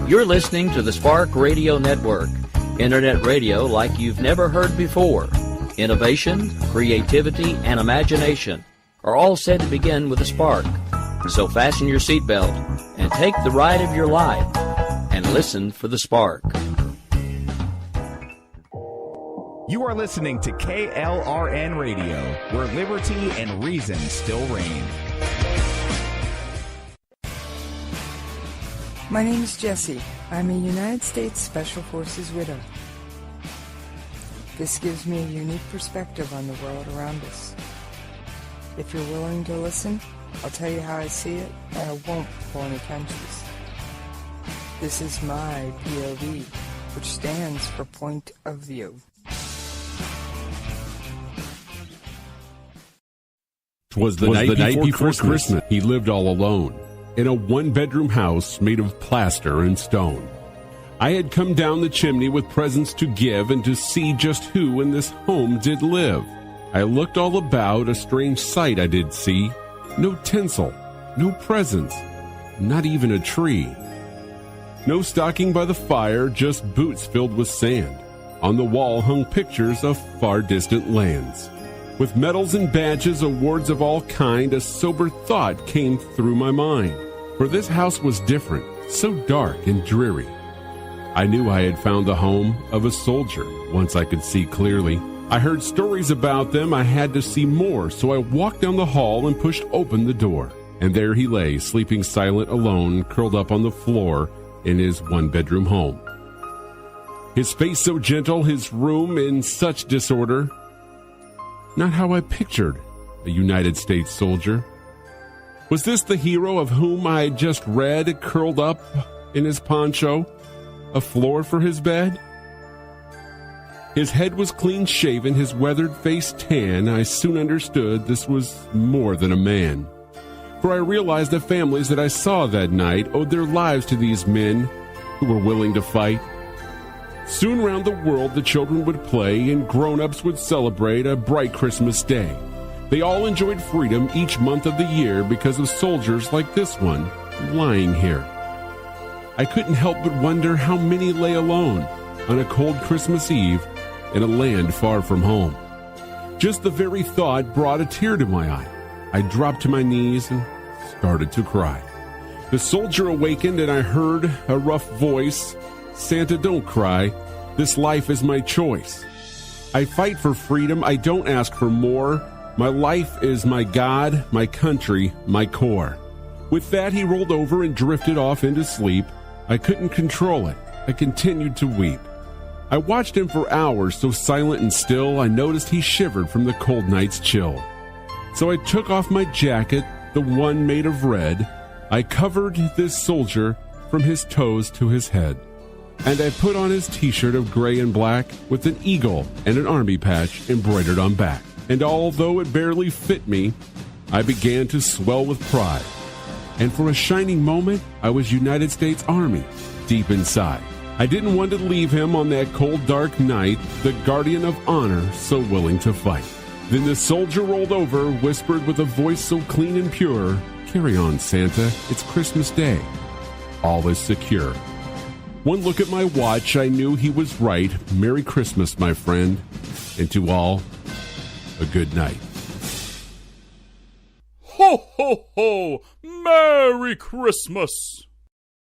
You're listening to the Spark Radio Network, Internet radio like you've never heard before. Innovation, creativity, and imagination are all said to begin with a spark. So fasten your seatbelt and take the ride of your life and listen for the spark. You are listening to KLRN Radio, where liberty and reason still reign. My name is Jessie. I'm a United States Special Forces widow. This gives me a unique perspective on the world around us. If you're willing to listen, I'll tell you how I see it, and I won't pull any punches. This is my POV, which stands for Point of View. 'Twas the night before Christmas. He lived all alone in a one-bedroom house made of plaster and stone. I had come down the chimney with presents to give and to see just who in this home did live. I looked all about, a strange sight I did see. No tinsel, no presents, not even a tree. No stocking by the fire, just boots filled with sand. On the wall hung pictures of far distant lands. With medals and badges, awards of all kind, a sober thought came through my mind. For this house was different, so dark and dreary. I knew I had found the home of a soldier, once I could see clearly. I heard stories about them, I had to see more, so I walked down the hall and pushed open the door. And there he lay, sleeping silent alone, curled up on the floor in his one-bedroom home. His face so gentle, his room in such disorder. Not how I pictured a United States soldier. Was this the hero of whom I had just read, curled up in his poncho, a floor for his bed? His head was clean-shaven, his weathered face tan. I soon understood this was more than a man. For I realized the families that I saw that night owed their lives to these men who were willing to fight. Soon round the world the children would play, and grown-ups would celebrate a bright Christmas day. They all enjoyed freedom each month of the year because of soldiers like this one lying here. I couldn't help but wonder how many lay alone on a cold Christmas Eve in a land far from home. Just the very thought brought a tear to my eye. I dropped to my knees and started to cry. The soldier awakened and I heard a rough voice, "Santa, don't cry. This life is my choice. I fight for freedom. I don't ask for more. My life is my God, my country, my core." With that, he rolled over and drifted off into sleep. I couldn't control it. I continued to weep. I watched him for hours, so silent and still, I noticed he shivered from the cold night's chill. So I took off my jacket, the one made of red. I covered this soldier from his toes to his head. And I put on his t-shirt of gray and black with an eagle and an army patch embroidered on back. And although it barely fit me, I began to swell with pride. And for a shining moment, I was United States Army deep inside. I didn't want to leave him on that cold, dark night, the guardian of honor so willing to fight. Then the soldier rolled over, whispered with a voice so clean and pure, "Carry on, Santa, it's Christmas Day. All is secure." One look at my watch, I knew he was right. Merry Christmas, my friend, and to all, a good night. Ho, ho, ho! Merry Christmas!